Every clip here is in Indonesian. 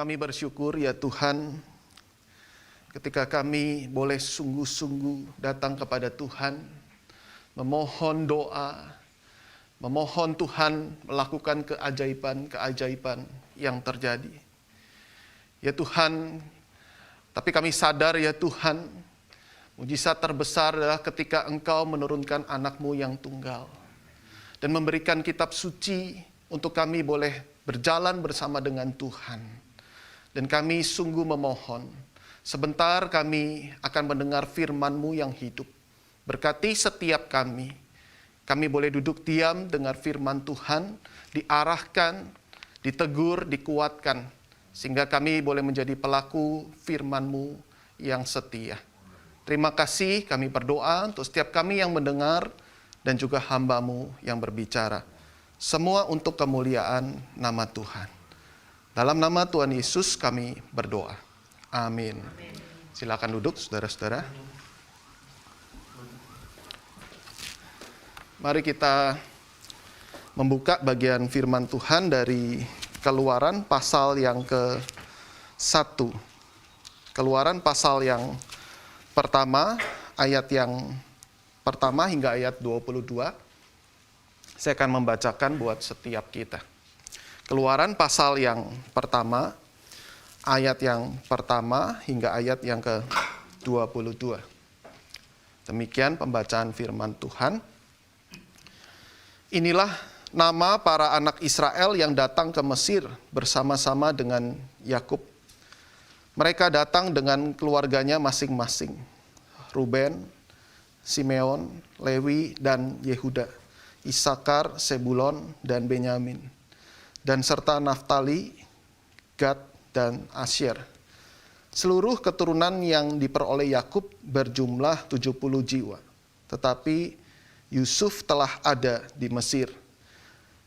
Kami bersyukur ya Tuhan, ketika kami boleh sungguh-sungguh datang kepada Tuhan, memohon doa, memohon Tuhan melakukan keajaiban-keajaiban yang terjadi. Ya Tuhan, tapi kami sadar ya Tuhan, mujizat terbesar adalah ketika Engkau menurunkan anak-Mu yang tunggal dan memberikan kitab suci untuk kami boleh berjalan bersama dengan Tuhan. Dan kami sungguh memohon, sebentar kami akan mendengar firman-Mu yang hidup. Berkati setiap kami boleh duduk diam dengar firman Tuhan, diarahkan, ditegur, dikuatkan, sehingga kami boleh menjadi pelaku firman-Mu yang setia. Terima kasih, kami berdoa untuk setiap kami yang mendengar dan juga hamba-Mu yang berbicara. Semua untuk kemuliaan nama Tuhan. Dalam nama Tuhan Yesus kami berdoa. Amin. Silakan duduk saudara-saudara. Mari kita membuka bagian firman Tuhan dari Keluaran pasal yang ke-1. Keluaran pasal yang pertama, ayat yang pertama hingga ayat 22. Saya akan membacakan buat setiap kita. Keluaran pasal yang pertama, ayat yang pertama hingga ayat yang ke-22. Demikian pembacaan firman Tuhan. Inilah nama para anak Israel yang datang ke Mesir bersama-sama dengan Yakub. Mereka datang dengan keluarganya masing-masing. Ruben, Simeon, Lewi, dan Yehuda. Isakar, Sebulon, dan Benyamin. Dan serta Naftali, Gad, dan Asyer. Seluruh keturunan yang diperoleh Yakub berjumlah 70 jiwa. Tetapi Yusuf telah ada di Mesir.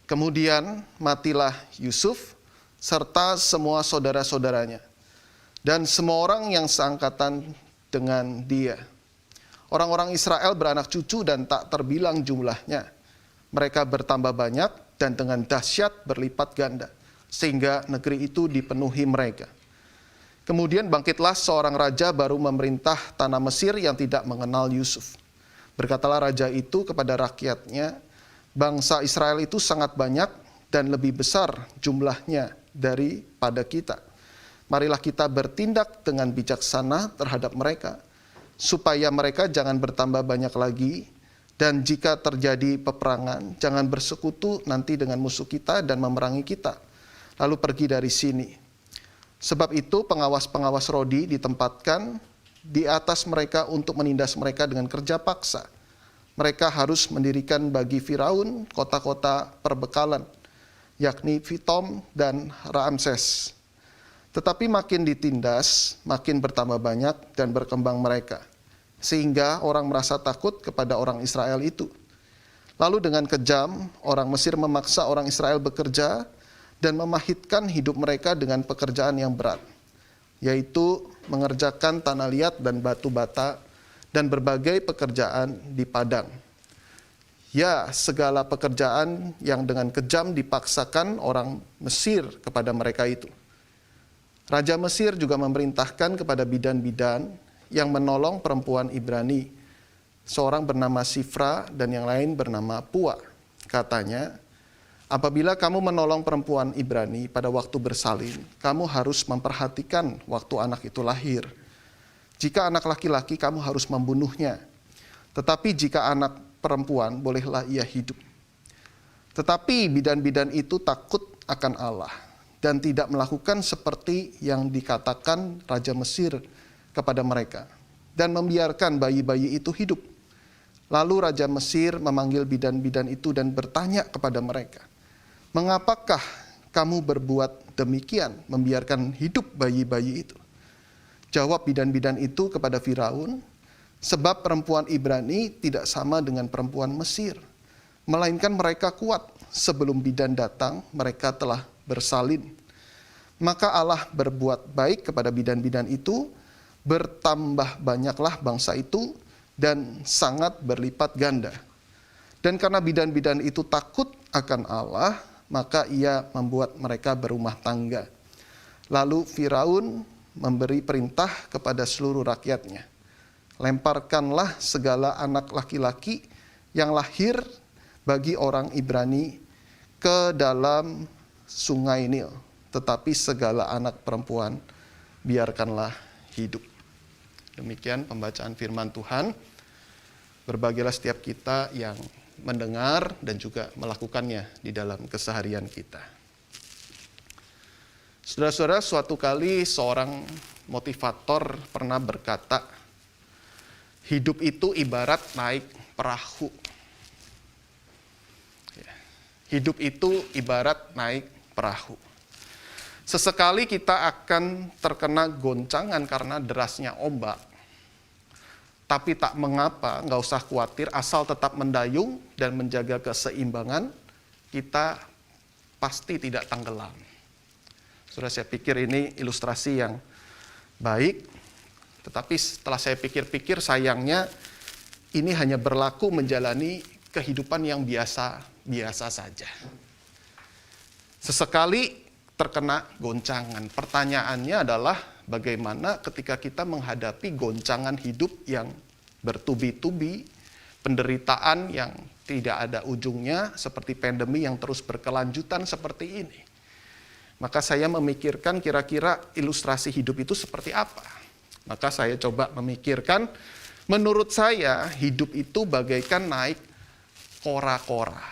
Kemudian matilah Yusuf serta semua saudara-saudaranya dan semua orang yang seangkatan dengan dia. Orang-orang Israel beranak cucu dan tak terbilang jumlahnya. Mereka bertambah banyak dan dengan dahsyat berlipat ganda, sehingga negeri itu dipenuhi mereka. Kemudian bangkitlah seorang raja baru memerintah tanah Mesir yang tidak mengenal Yusuf. Berkatalah raja itu kepada rakyatnya, bangsa Israel itu sangat banyak dan lebih besar jumlahnya daripada kita. Marilah kita bertindak dengan bijaksana terhadap mereka, supaya mereka jangan bertambah banyak lagi. Dan jika terjadi peperangan, jangan bersekutu nanti dengan musuh kita dan memerangi kita, lalu pergi dari sini. Sebab itu pengawas-pengawas Rodi ditempatkan di atas mereka untuk menindas mereka dengan kerja paksa. Mereka harus mendirikan bagi Firaun kota-kota perbekalan, yakni Fitom dan Ramses. Tetapi makin ditindas, makin bertambah banyak dan berkembang mereka. Sehingga orang merasa takut kepada orang Israel itu. Lalu dengan kejam, orang Mesir memaksa orang Israel bekerja dan memahitkan hidup mereka dengan pekerjaan yang berat, yaitu mengerjakan tanah liat dan batu bata dan berbagai pekerjaan di padang. Ya, segala pekerjaan yang dengan kejam dipaksakan orang Mesir kepada mereka itu. Raja Mesir juga memerintahkan kepada bidan-bidan yang menolong perempuan Ibrani, seorang bernama Sifra dan yang lain bernama Pua. Katanya, apabila kamu menolong perempuan Ibrani pada waktu bersalin, kamu harus memperhatikan waktu anak itu lahir. Jika anak laki-laki, kamu harus membunuhnya. Tetapi jika anak perempuan, bolehlah ia hidup. Tetapi bidan-bidan itu takut akan Allah dan tidak melakukan seperti yang dikatakan Raja Mesir kepada mereka, dan membiarkan bayi-bayi itu hidup. Lalu Raja Mesir memanggil bidan-bidan itu dan bertanya kepada mereka, mengapakah kamu berbuat demikian, membiarkan hidup bayi-bayi itu? Jawab bidan-bidan itu kepada Firaun, sebab perempuan Ibrani tidak sama dengan perempuan Mesir, melainkan mereka kuat. Sebelum bidan datang, mereka telah bersalin. Maka Allah berbuat baik kepada bidan-bidan itu, bertambah banyaklah bangsa itu dan sangat berlipat ganda. Dan karena bidan-bidan itu takut akan Allah, maka ia membuat mereka berumah tangga. Lalu Firaun memberi perintah kepada seluruh rakyatnya. Lemparkanlah segala anak laki-laki yang lahir bagi orang Ibrani ke dalam sungai Nil. Tetapi segala anak perempuan biarkanlah hidup. Demikian pembacaan firman Tuhan. Berbahagialah setiap kita yang mendengar dan juga melakukannya di dalam keseharian kita. Saudara-saudara, suatu kali seorang motivator pernah berkata, hidup itu ibarat naik perahu. Hidup itu ibarat naik perahu. Sesekali kita akan terkena goncangan karena derasnya ombak. Tapi tak mengapa, nggak usah khawatir, asal tetap mendayung dan menjaga keseimbangan, kita pasti tidak tenggelam. Sudah saya pikir ini ilustrasi yang baik, tetapi setelah saya pikir-pikir sayangnya ini hanya berlaku menjalani kehidupan yang biasa saja. Sesekali terkena goncangan. Pertanyaannya adalah bagaimana ketika kita menghadapi goncangan hidup yang bertubi-tubi, penderitaan yang tidak ada ujungnya, seperti pandemi yang terus berkelanjutan seperti ini. Maka saya memikirkan kira-kira ilustrasi hidup itu seperti apa. Maka saya coba memikirkan, menurut saya hidup itu bagaikan naik kora-kora.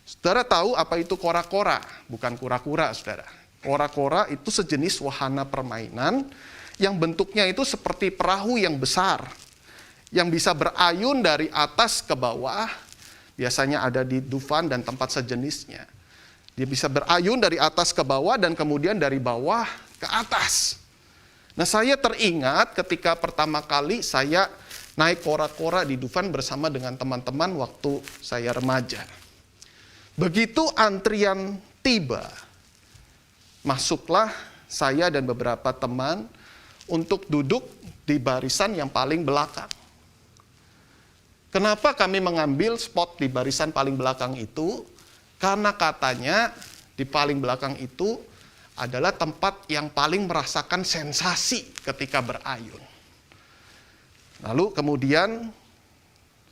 Saudara tahu apa itu kora-kora? Bukan kura-kura, saudara. Kora-kora itu sejenis wahana permainan yang bentuknya itu seperti perahu yang besar, yang bisa berayun dari atas ke bawah, biasanya ada di Dufan dan tempat sejenisnya. Dia bisa berayun dari atas ke bawah dan kemudian dari bawah ke atas. Nah, saya teringat ketika pertama kali saya naik kora-kora di Dufan bersama dengan teman-teman waktu saya remaja. Begitu antrian tiba, masuklah saya dan beberapa teman untuk duduk di barisan yang paling belakang. Kenapa kami mengambil spot di barisan paling belakang itu? Karena katanya di paling belakang itu adalah tempat yang paling merasakan sensasi ketika berayun. Lalu kemudian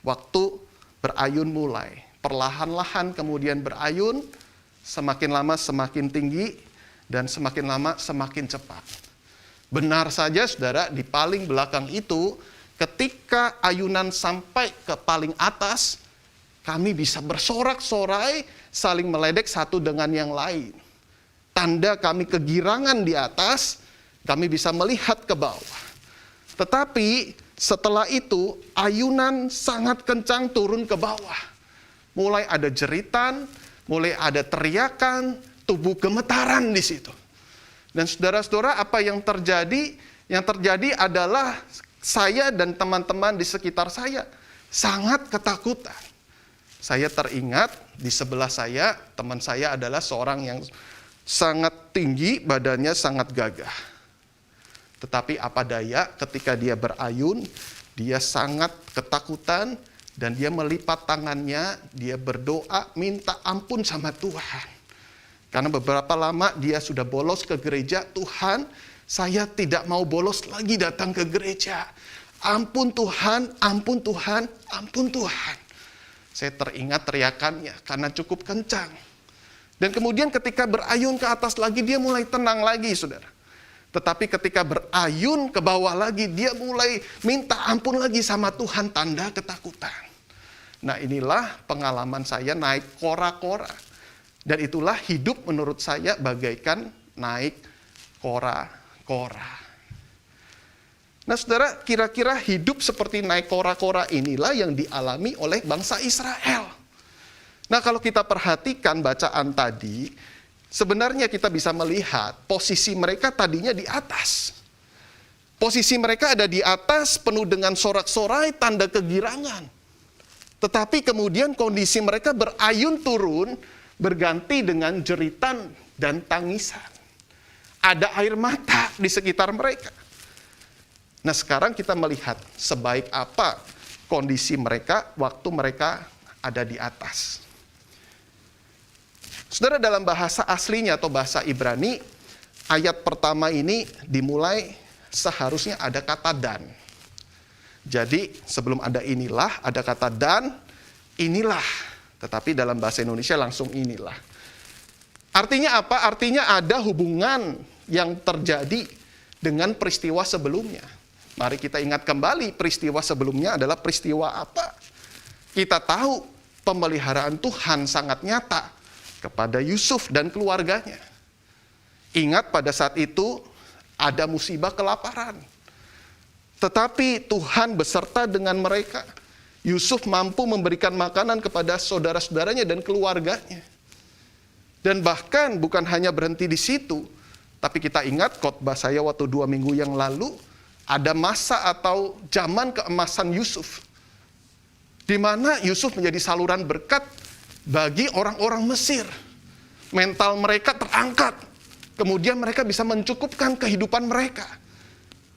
waktu berayun mulai. Perlahan-lahan kemudian berayun, semakin lama semakin tinggi, dan semakin lama semakin cepat. Benar saja saudara, di paling belakang itu, ketika ayunan sampai ke paling atas, kami bisa bersorak-sorai, saling meledek satu dengan yang lain. Tanda kami kegirangan di atas, kami bisa melihat ke bawah. Tetapi setelah itu, ayunan sangat kencang turun ke bawah. Mulai ada jeritan, mulai ada teriakan, tubuh gemetaran di situ. Dan saudara-saudara, apa yang terjadi? Yang terjadi adalah saya dan teman-teman di sekitar saya sangat ketakutan. Saya teringat di sebelah saya, teman saya adalah seorang yang sangat tinggi, badannya sangat gagah. Tetapi apa daya, ketika dia berayun, dia sangat ketakutan, dan dia melipat tangannya, dia berdoa, minta ampun sama Tuhan. Karena beberapa lama dia sudah bolos ke gereja, Tuhan, saya tidak mau bolos lagi datang ke gereja. Ampun Tuhan, ampun Tuhan, ampun Tuhan. Saya teringat teriakannya karena cukup kencang. Dan kemudian ketika berayun ke atas lagi, dia mulai tenang lagi, saudara. Tetapi ketika berayun ke bawah lagi, dia mulai minta ampun lagi sama Tuhan, tanda ketakutan. Nah, inilah pengalaman saya naik kora-kora. Dan itulah hidup menurut saya bagaikan naik kora-kora. Nah, saudara, kira-kira hidup seperti naik kora-kora inilah yang dialami oleh bangsa Israel. Nah, kalau kita perhatikan bacaan tadi, sebenarnya kita bisa melihat posisi mereka tadinya di atas. Posisi mereka ada di atas penuh dengan sorak-sorai, tanda kegirangan. Tetapi kemudian kondisi mereka berayun turun, berganti dengan jeritan dan tangisan. Ada air mata di sekitar mereka. Nah, sekarang kita melihat sebaik apa kondisi mereka waktu mereka ada di atas. Saudara, dalam bahasa aslinya atau bahasa Ibrani, ayat pertama ini dimulai seharusnya ada kata dan. Jadi sebelum ada inilah, ada kata dan, inilah. Tetapi dalam bahasa Indonesia langsung inilah. Artinya apa? Artinya ada hubungan yang terjadi dengan peristiwa sebelumnya. Mari kita ingat kembali peristiwa sebelumnya adalah peristiwa apa? Kita tahu pemeliharaan Tuhan sangat nyata kepada Yusuf dan keluarganya. Ingat pada saat itu ada musibah kelaparan. Tetapi Tuhan beserta dengan mereka. Yusuf mampu memberikan makanan kepada saudara-saudaranya dan keluarganya. Dan bahkan bukan hanya berhenti di situ, tapi kita ingat khotbah saya waktu 2 minggu yang lalu, ada masa atau zaman keemasan Yusuf, di mana Yusuf menjadi saluran berkat bagi orang-orang Mesir. Mental mereka terangkat, kemudian mereka bisa mencukupkan kehidupan mereka.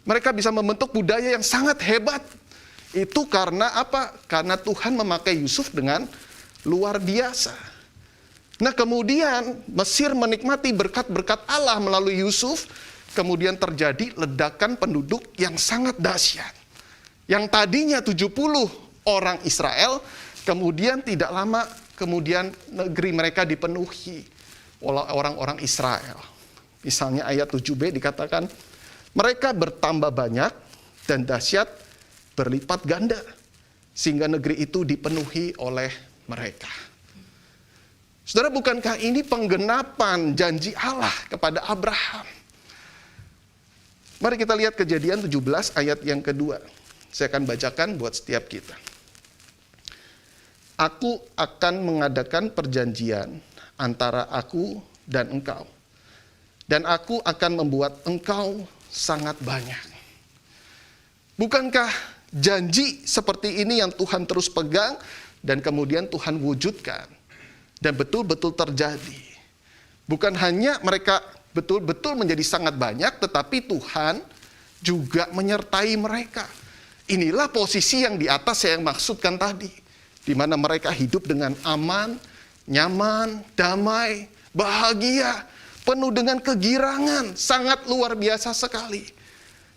Mereka bisa membentuk budaya yang sangat hebat. Itu karena apa? Karena Tuhan memakai Yusuf dengan luar biasa. Nah kemudian Mesir menikmati berkat-berkat Allah melalui Yusuf, kemudian terjadi ledakan penduduk yang sangat dahsyat. Yang tadinya 70 orang Israel, kemudian tidak lama kemudian negeri mereka dipenuhi oleh orang-orang Israel. Misalnya ayat 7b dikatakan, mereka bertambah banyak dan dahsyat berlipat ganda, sehingga negeri itu dipenuhi oleh mereka. Saudara, bukankah ini penggenapan janji Allah kepada Abraham? Mari kita lihat Kejadian 17 ayat yang kedua. Saya akan bacakan buat setiap kita. Aku akan mengadakan perjanjian antara aku dan engkau. Dan aku akan membuat engkau sangat banyak. Bukankah janji seperti ini yang Tuhan terus pegang dan kemudian Tuhan wujudkan? Dan betul-betul terjadi. Bukan hanya mereka betul-betul menjadi sangat banyak, tetapi Tuhan juga menyertai mereka. Inilah posisi yang di atas saya maksudkan tadi. Di mana mereka hidup dengan aman, nyaman, damai, bahagia, penuh dengan kegirangan, sangat luar biasa sekali.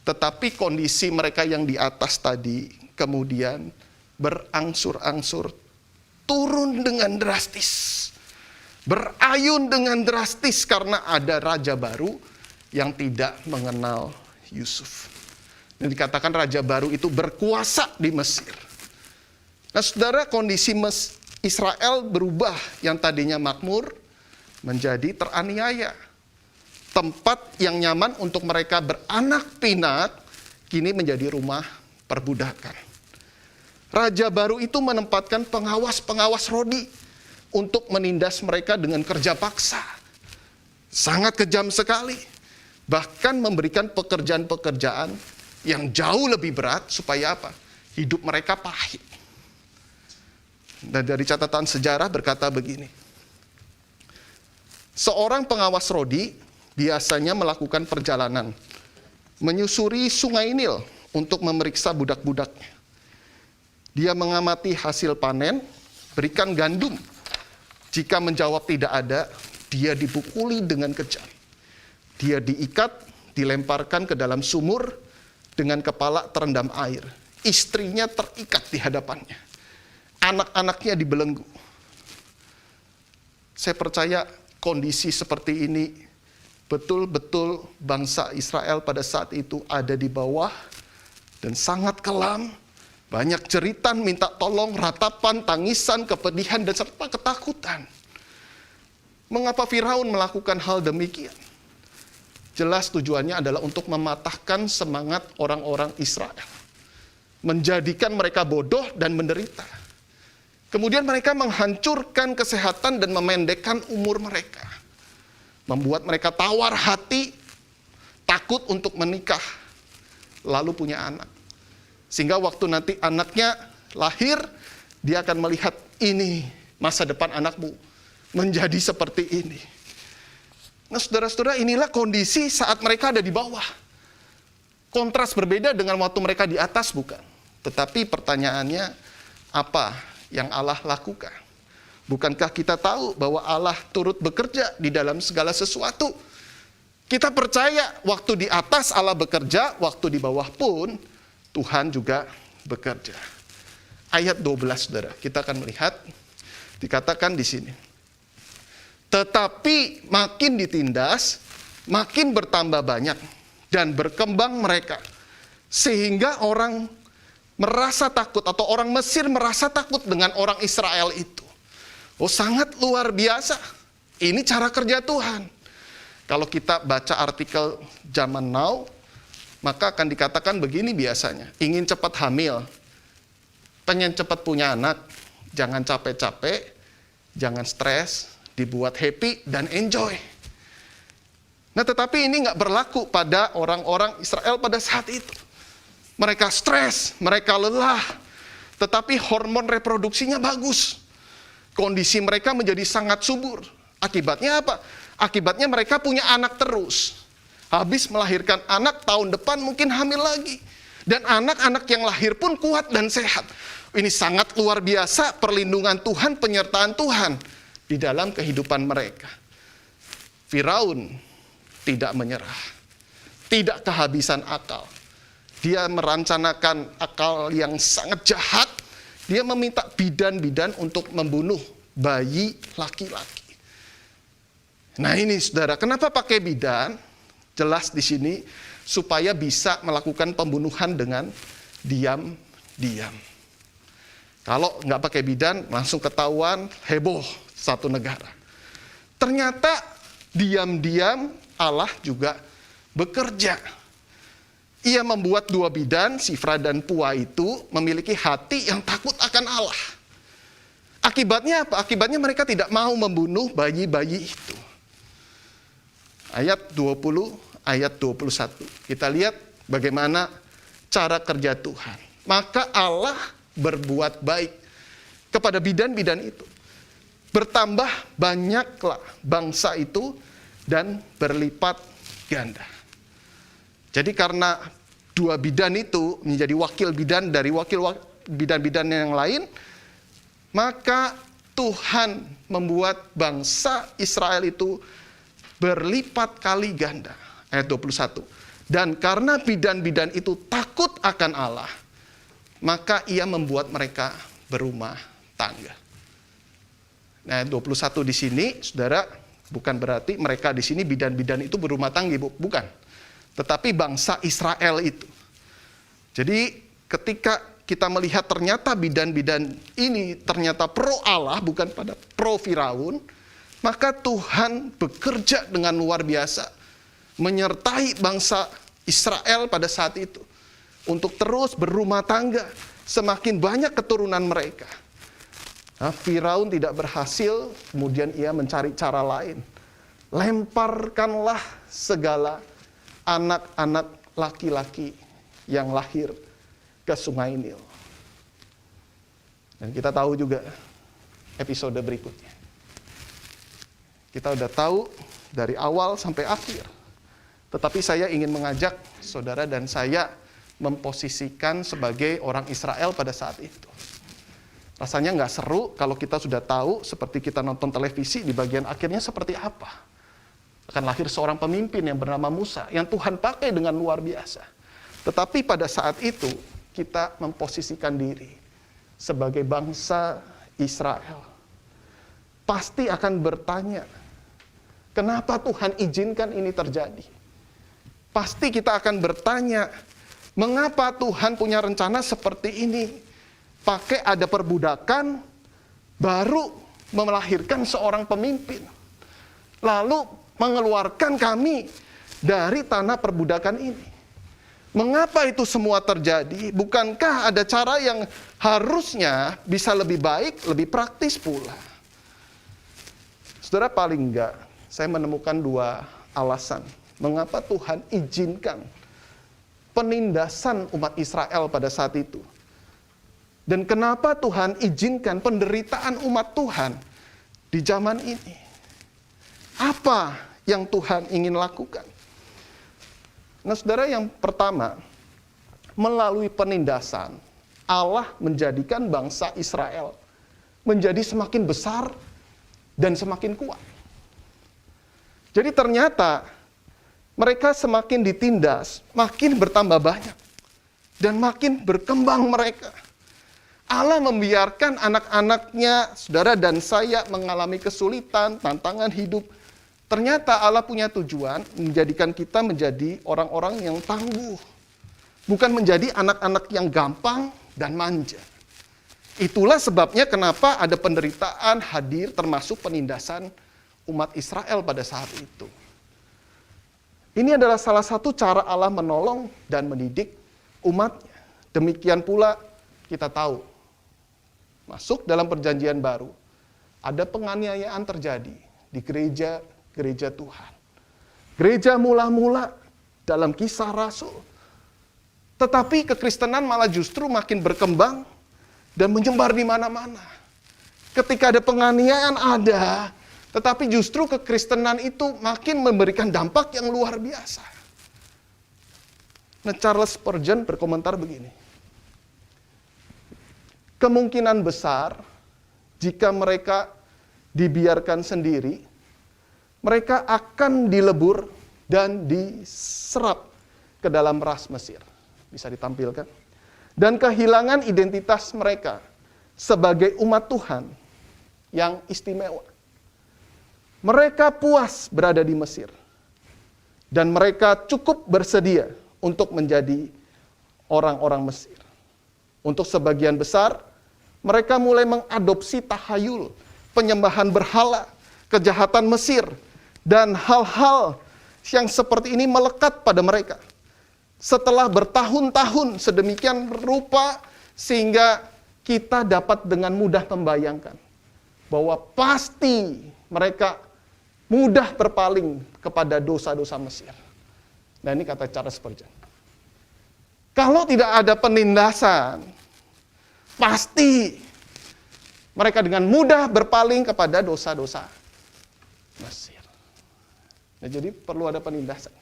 Tetapi kondisi mereka yang di atas tadi kemudian berangsur-angsur turun dengan drastis, berayun dengan drastis karena ada raja baru yang tidak mengenal Yusuf. Dan dikatakan raja baru itu berkuasa di Mesir. Nah saudara, kondisi Israel berubah, yang tadinya makmur menjadi teraniaya. Tempat yang nyaman untuk mereka beranak pinak kini menjadi rumah perbudakan. Raja baru itu menempatkan pengawas-pengawas Rodi untuk menindas mereka dengan kerja paksa. Sangat kejam sekali. Bahkan memberikan pekerjaan-pekerjaan yang jauh lebih berat supaya apa? Hidup mereka pahit. Dan dari catatan sejarah berkata begini. Seorang pengawas Rodi biasanya melakukan perjalanan menyusuri sungai Nil untuk memeriksa budak-budaknya. Dia mengamati hasil panen, berikan gandum. Jika menjawab tidak ada, dia dipukuli dengan kejam. Dia diikat, dilemparkan ke dalam sumur dengan kepala terendam air. Istrinya terikat di hadapannya. Anak-anaknya dibelenggu. Saya percaya kondisi seperti ini betul-betul bangsa Israel pada saat itu ada di bawah dan sangat kelam. Banyak jeritan, minta tolong, ratapan, tangisan, kepedihan, dan serta ketakutan. Mengapa Firaun melakukan hal demikian? Jelas tujuannya adalah untuk mematahkan semangat orang-orang Israel. Menjadikan mereka bodoh dan menderita. Kemudian mereka menghancurkan kesehatan dan memendekkan umur mereka. Membuat mereka tawar hati, takut untuk menikah, lalu punya anak. Sehingga waktu nanti anaknya lahir, dia akan melihat ini masa depan anakmu menjadi seperti ini. Nah saudara-saudara, inilah kondisi saat mereka ada di bawah. Kontras berbeda dengan waktu mereka di atas, bukan? Tetapi pertanyaannya, apa yang Allah lakukan? Bukankah kita tahu bahwa Allah turut bekerja di dalam segala sesuatu? Kita percaya waktu di atas Allah bekerja, waktu di bawah pun Tuhan juga bekerja. Ayat 12, saudara, kita akan melihat, dikatakan di sini. Tetapi makin ditindas, makin bertambah banyak dan berkembang mereka. Sehingga orang merasa takut, atau orang Mesir merasa takut dengan orang Israel itu. Oh, sangat luar biasa. Ini cara kerja Tuhan. Kalau kita baca artikel zaman now, maka akan dikatakan begini biasanya. Ingin cepat hamil, pengen cepat punya anak, jangan capek-capek, jangan stres, dibuat happy dan enjoy. Nah, tetapi ini nggak berlaku pada orang-orang Israel pada saat itu. Mereka stres, mereka lelah, tetapi hormon reproduksinya bagus. Kondisi mereka menjadi sangat subur. Akibatnya apa? Akibatnya mereka punya anak terus. Habis melahirkan anak, tahun depan mungkin hamil lagi. Dan anak-anak yang lahir pun kuat dan sehat. Ini sangat luar biasa perlindungan Tuhan, penyertaan Tuhan di dalam kehidupan mereka. Firaun tidak menyerah. Tidak kehabisan akal. Dia merancanakan akal yang sangat jahat. Dia meminta bidan-bidan untuk membunuh bayi laki-laki. Nah ini saudara, kenapa pakai bidan? Jelas di sini supaya bisa melakukan pembunuhan dengan diam-diam. Kalau nggak pakai bidan, langsung ketahuan, heboh satu negara. Ternyata diam-diam Allah juga bekerja. Ia membuat dua bidan, Sifra dan Pua itu memiliki hati yang takut akan Allah. Akibatnya apa? Akibatnya mereka tidak mau membunuh bayi-bayi itu. Ayat 20, ayat 21. Kita lihat bagaimana cara kerja Tuhan. Maka Allah berbuat baik kepada bidan-bidan itu. Bertambah banyaklah bangsa itu dan berlipat ganda. Jadi karena dua bidan itu menjadi wakil bidan dari wakil bidan-bidan yang lain, maka Tuhan membuat bangsa Israel itu berlipat kali ganda. Ayat 21. Dan karena bidan-bidan itu takut akan Allah, maka ia membuat mereka berumah tangga. Nah, 21 di sini, saudara, bukan berarti mereka di sini bidan-bidan itu berumah tangga, bukan. Tetapi bangsa Israel itu. Jadi ketika kita melihat ternyata bidan-bidan ini ternyata pro Allah, bukan pada pro Firaun, maka Tuhan bekerja dengan luar biasa, menyertai bangsa Israel pada saat itu, untuk terus berumah tangga, semakin banyak keturunan mereka. Nah, Firaun tidak berhasil, kemudian ia mencari cara lain. Lemparkanlah segala anak-anak laki-laki yang lahir ke sungai Nil. Dan kita tahu juga episode berikutnya. Kita udah tahu dari awal sampai akhir. Tetapi saya ingin mengajak saudara dan saya memposisikan sebagai orang Israel pada saat itu. Rasanya nggak seru kalau kita sudah tahu, seperti kita nonton televisi di bagian akhirnya seperti apa. Akan lahir seorang pemimpin yang bernama Musa, yang Tuhan pakai dengan luar biasa. Tetapi pada saat itu, kita memposisikan diri sebagai bangsa Israel. Pasti akan bertanya, kenapa Tuhan izinkan ini terjadi? Pasti kita akan bertanya, mengapa Tuhan punya rencana seperti ini? Pakai ada perbudakan, baru melahirkan seorang pemimpin. Lalu mengeluarkan kami dari tanah perbudakan ini. Mengapa itu semua terjadi? Bukankah ada cara yang harusnya bisa lebih baik, lebih praktis pula? Saudara, paling enggak, saya menemukan dua alasan mengapa Tuhan izinkan penindasan umat Israel pada saat itu. Dan kenapa Tuhan izinkan penderitaan umat Tuhan di zaman ini? Apa yang Tuhan ingin lakukan? Nah, saudara, yang pertama, melalui penindasan, Allah menjadikan bangsa Israel menjadi semakin besar dan semakin kuat. Jadi ternyata mereka semakin ditindas, makin bertambah banyak. Dan makin berkembang mereka. Allah membiarkan anak-anaknya, saudara dan saya mengalami kesulitan, tantangan hidup. Ternyata Allah punya tujuan menjadikan kita menjadi orang-orang yang tangguh. Bukan menjadi anak-anak yang gampang dan manja. Itulah sebabnya kenapa ada penderitaan hadir termasuk penindasan umat Israel pada saat itu. Ini adalah salah satu cara Allah menolong dan mendidik umatnya. Demikian pula kita tahu, masuk dalam perjanjian baru, ada penganiayaan terjadi di gereja Tuhan. Gereja mula-mula dalam Kisah Rasul. Tetapi kekristenan malah justru makin berkembang dan menyebar di mana-mana. Ketika ada penganiayaan ada, tetapi justru kekristenan itu makin memberikan dampak yang luar biasa. Nah, Charles Spurgeon berkomentar begini. Kemungkinan besar jika mereka dibiarkan sendiri, mereka akan dilebur dan diserap ke dalam ras Mesir. Bisa ditampilkan. Dan kehilangan identitas mereka sebagai umat Tuhan yang istimewa. Mereka puas berada di Mesir. Dan mereka cukup bersedia untuk menjadi orang-orang Mesir. Untuk sebagian besar, mereka mulai mengadopsi tahayul, penyembahan berhala, kejahatan Mesir, dan hal-hal yang seperti ini melekat pada mereka. Setelah bertahun-tahun sedemikian rupa, sehingga kita dapat dengan mudah membayangkan bahwa pasti mereka mudah berpaling kepada dosa-dosa Mesir. Nah, ini kata Charles Spurgeon. Kalau tidak ada penindasan, pasti mereka dengan mudah berpaling kepada dosa-dosa Mesir. Nah, jadi perlu ada penindasan.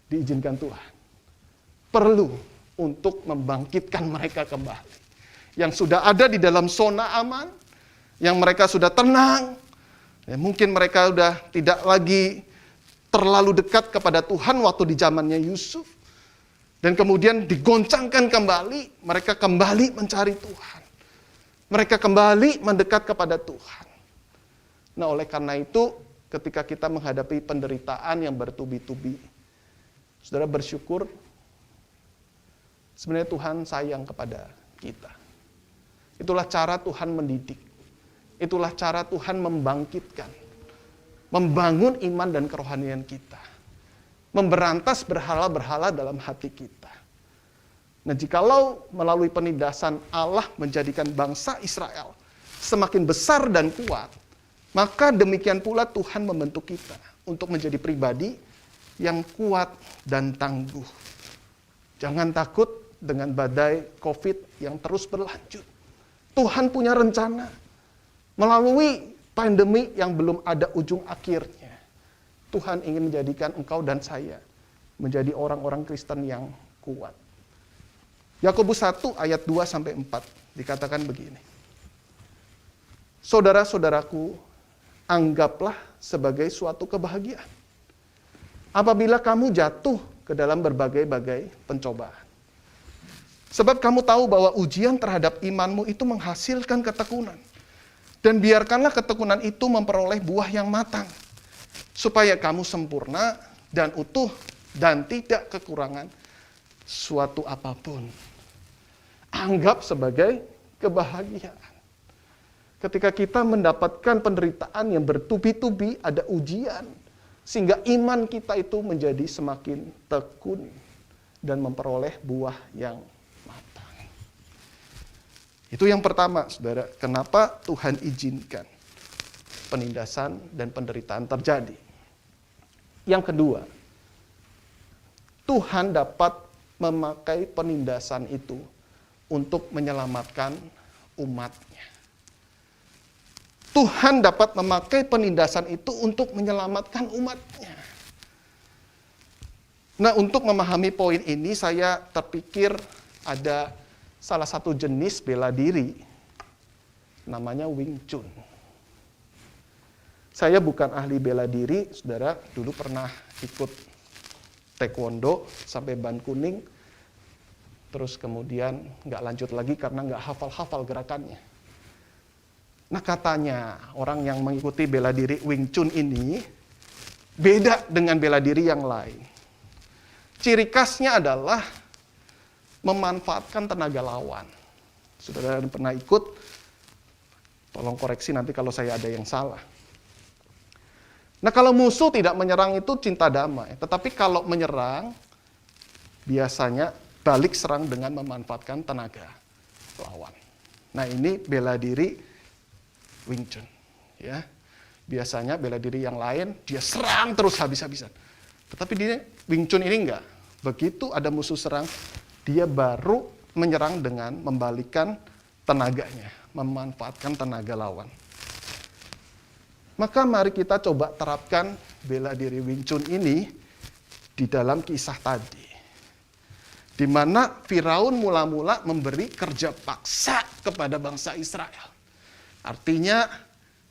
Diizinkan Tuhan. Perlu untuk membangkitkan mereka kembali. Yang sudah ada di dalam zona aman, yang mereka sudah tenang, ya, mungkin mereka sudah tidak lagi terlalu dekat kepada Tuhan waktu di zamannya Yusuf. Dan kemudian digoncangkan kembali, mereka kembali mencari Tuhan. Mereka kembali mendekat kepada Tuhan. Nah, oleh karena itu, ketika kita menghadapi penderitaan yang bertubi-tubi, saudara bersyukur, sebenarnya Tuhan sayang kepada kita. Itulah cara Tuhan mendidik. Itulah cara Tuhan membangkitkan, membangun iman dan kerohanian kita. Memberantas berhala-berhala dalam hati kita. Nah, jikalau melalui penindasan Allah menjadikan bangsa Israel semakin besar dan kuat, maka demikian pula Tuhan membentuk kita untuk menjadi pribadi yang kuat dan tangguh. Jangan takut dengan badai COVID yang terus berlanjut. Tuhan punya rencana melalui pandemi yang belum ada ujung akhirnya. Tuhan ingin menjadikan engkau dan saya menjadi orang-orang Kristen yang kuat. Yakobus 1 ayat 2-4 dikatakan begini. Saudara-saudaraku, anggaplah sebagai suatu kebahagiaan apabila kamu jatuh ke dalam berbagai-bagai pencobaan. Sebab kamu tahu bahwa ujian terhadap imanmu itu menghasilkan ketekunan. Dan biarkanlah ketekunan itu memperoleh buah yang matang, supaya kamu sempurna dan utuh dan tidak kekurangan suatu apapun. Anggap sebagai kebahagiaan. Ketika kita mendapatkan penderitaan yang bertubi-tubi, ada ujian, sehingga iman kita itu menjadi semakin tekun dan memperoleh buah yang matang. Itu yang pertama, saudara. Kenapa Tuhan izinkan penindasan dan penderitaan terjadi? Yang kedua, Tuhan dapat memakai penindasan itu untuk menyelamatkan umatnya. Tuhan dapat memakai penindasan itu untuk menyelamatkan umatnya. Nah, untuk memahami poin ini, saya terpikir ada salah satu jenis bela diri, namanya Wing Chun. Saya bukan ahli bela diri, saudara, dulu pernah ikut taekwondo sampai ban kuning, terus kemudian nggak lanjut lagi karena nggak hafal-hafal gerakannya. Nah katanya orang yang mengikuti bela diri Wing Chun ini beda dengan bela diri yang lain. Ciri khasnya adalah memanfaatkan tenaga lawan. Saudara pernah ikut, tolong koreksi nanti kalau saya ada yang salah. Nah kalau musuh tidak menyerang itu cinta damai. Tetapi kalau menyerang, biasanya balik serang dengan memanfaatkan tenaga lawan. Nah ini bela diri Wing Chun. Ya. Biasanya bela diri yang lain, dia serang terus habis-habisan. Tetapi dia Wing Chun ini enggak. Begitu ada musuh serang, dia baru menyerang dengan membalikkan tenaganya. Memanfaatkan tenaga lawan. Maka mari kita coba terapkan bela diri Wing Chun ini di dalam kisah tadi. Di mana Firaun mula-mula memberi kerja paksa kepada bangsa Israel. Artinya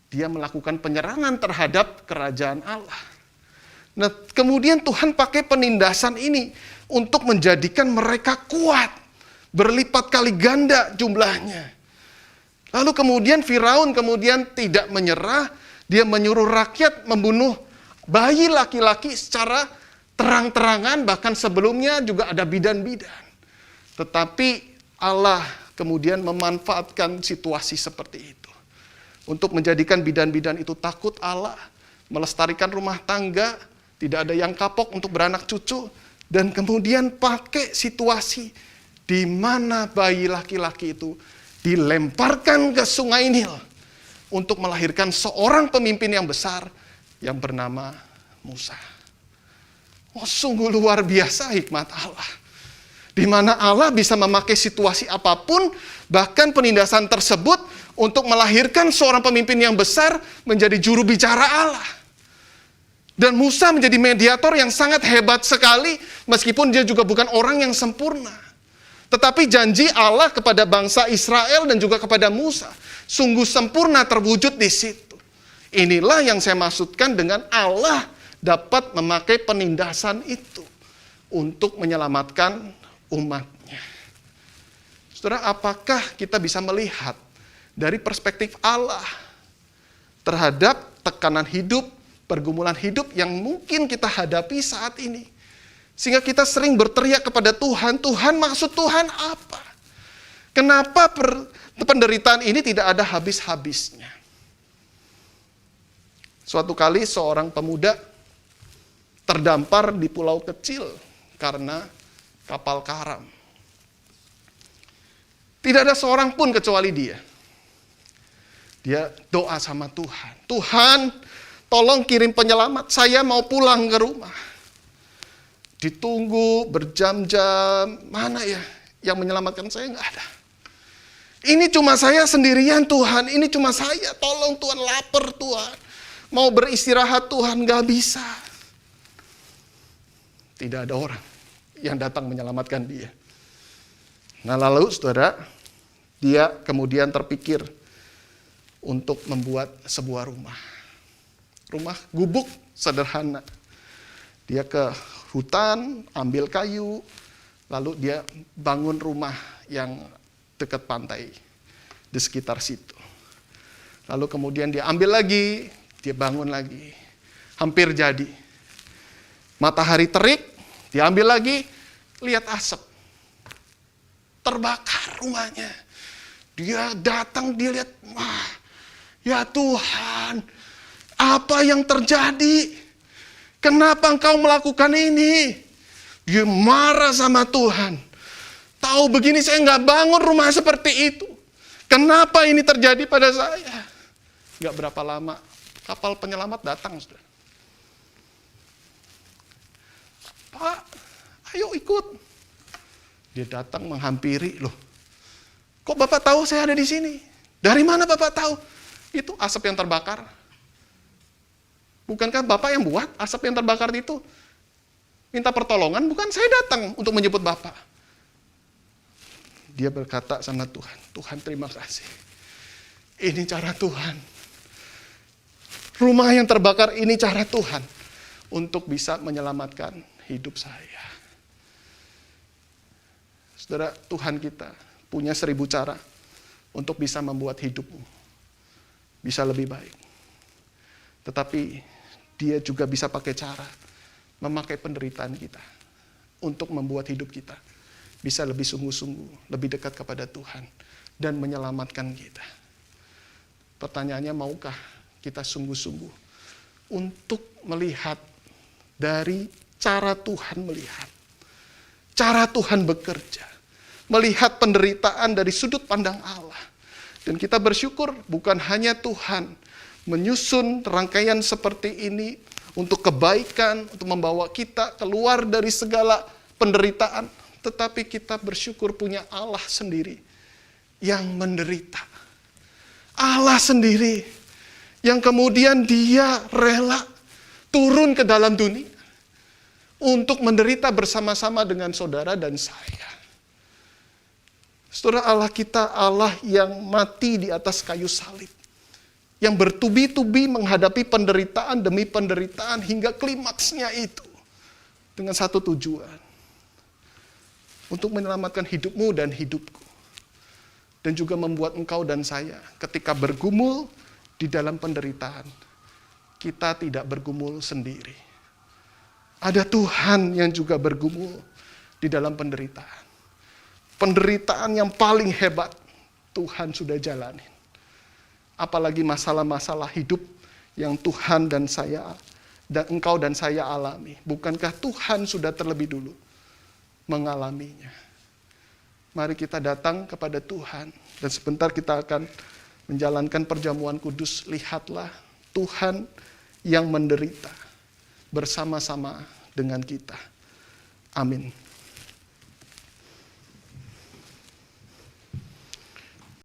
dia melakukan penyerangan terhadap kerajaan Allah. Nah, kemudian Tuhan pakai penindasan ini untuk menjadikan mereka kuat, berlipat kali ganda jumlahnya. Lalu kemudian Firaun tidak menyerah. Dia menyuruh rakyat membunuh bayi laki-laki secara terang-terangan, bahkan sebelumnya juga ada bidan-bidan. Tetapi Allah kemudian memanfaatkan situasi seperti itu. Untuk menjadikan bidan-bidan itu takut Allah, melestarikan rumah tangga, tidak ada yang kapok untuk beranak cucu, dan kemudian pakai situasi di mana bayi laki-laki itu dilemparkan ke sungai Nil untuk melahirkan seorang pemimpin yang besar yang bernama Musa. Oh, sungguh luar biasa hikmat Allah. Di mana Allah bisa memakai situasi apapun, bahkan penindasan tersebut untuk melahirkan seorang pemimpin yang besar menjadi juru bicara Allah. Dan Musa menjadi mediator yang sangat hebat sekali, meskipun dia juga bukan orang yang sempurna. Tetapi janji Allah kepada bangsa Israel dan juga kepada Musa sungguh sempurna terwujud di situ. Inilah yang saya maksudkan dengan Allah dapat memakai penindasan itu untuk menyelamatkan umatnya. Saudara, apakah kita bisa melihat dari perspektif Allah terhadap tekanan hidup, pergumulan hidup yang mungkin kita hadapi saat ini? Sehingga kita sering berteriak kepada Tuhan, Tuhan, maksud Tuhan apa? Kenapa penderitaan ini tidak ada habis-habisnya? Suatu kali seorang pemuda terdampar di pulau kecil karena kapal karam. Tidak ada seorang pun kecuali dia. Dia doa sama Tuhan. Tuhan, tolong kirim penyelamat, saya mau pulang ke rumah. Ditunggu berjam-jam, mana ya yang menyelamatkan saya? Nggak ada. Ini cuma saya sendirian Tuhan, ini cuma saya, tolong Tuhan, lapar Tuhan. Mau beristirahat Tuhan, nggak bisa. Tidak ada orang yang datang menyelamatkan dia. Nah lalu saudara, dia kemudian terpikir untuk membuat sebuah rumah. Rumah gubuk sederhana. Dia ke hutan, ambil kayu, lalu dia bangun rumah yang dekat pantai di sekitar situ. Lalu kemudian dia ambil lagi, dia bangun lagi. Hampir jadi. Matahari terik, dia ambil lagi, lihat asap. Terbakar rumahnya. Dia datang, dia lihat, wah, ya Tuhan, apa yang terjadi? Kenapa engkau melakukan ini? Dia marah sama Tuhan. Tahu begini saya nggak bangun rumah seperti itu. Kenapa ini terjadi pada saya? Nggak berapa lama, kapal penyelamat datang. Saudara. Pak, ayo ikut. Dia datang menghampiri, loh. Kok Bapak tahu saya ada di sini? Dari mana Bapak tahu? Itu asap yang terbakar. Bukankah Bapak yang buat asap yang terbakar itu? Minta pertolongan, bukan saya datang untuk menjemput Bapak. Dia berkata sama Tuhan, Tuhan terima kasih. Ini cara Tuhan. Rumah yang terbakar ini cara Tuhan untuk bisa menyelamatkan hidup saya. Saudara, Tuhan kita punya 1000 cara untuk bisa membuat hidupmu bisa lebih baik. Tetapi dia juga bisa pakai cara memakai penderitaan kita untuk membuat hidup kita bisa lebih sungguh-sungguh, lebih dekat kepada Tuhan dan menyelamatkan kita. Pertanyaannya, maukah kita sungguh-sungguh untuk melihat dari cara Tuhan melihat, cara Tuhan bekerja, melihat penderitaan dari sudut pandang Allah. Dan kita bersyukur bukan hanya Tuhan menyusun rangkaian seperti ini untuk kebaikan, untuk membawa kita keluar dari segala penderitaan, tetapi kita bersyukur punya Allah sendiri yang menderita. Allah sendiri yang kemudian dia rela turun ke dalam dunia untuk menderita bersama-sama dengan saudara dan saya. Saudara, Allah kita Allah yang mati di atas kayu salib, yang bertubi-tubi menghadapi penderitaan demi penderitaan hingga klimaksnya itu dengan satu tujuan, untuk menyelamatkan hidupmu dan hidupku, dan juga membuat engkau dan saya ketika bergumul di dalam penderitaan, kita tidak bergumul sendiri. Ada Tuhan yang juga bergumul di dalam penderitaan. Penderitaan yang paling hebat Tuhan sudah jalanin. Apalagi masalah-masalah hidup yang Tuhan dan saya, dan engkau dan saya alami. Bukankah Tuhan sudah terlebih dulu mengalaminya? Mari kita datang kepada Tuhan. Dan sebentar kita akan menjalankan perjamuan kudus. Lihatlah Tuhan yang menderita bersama-sama dengan kita. Amin.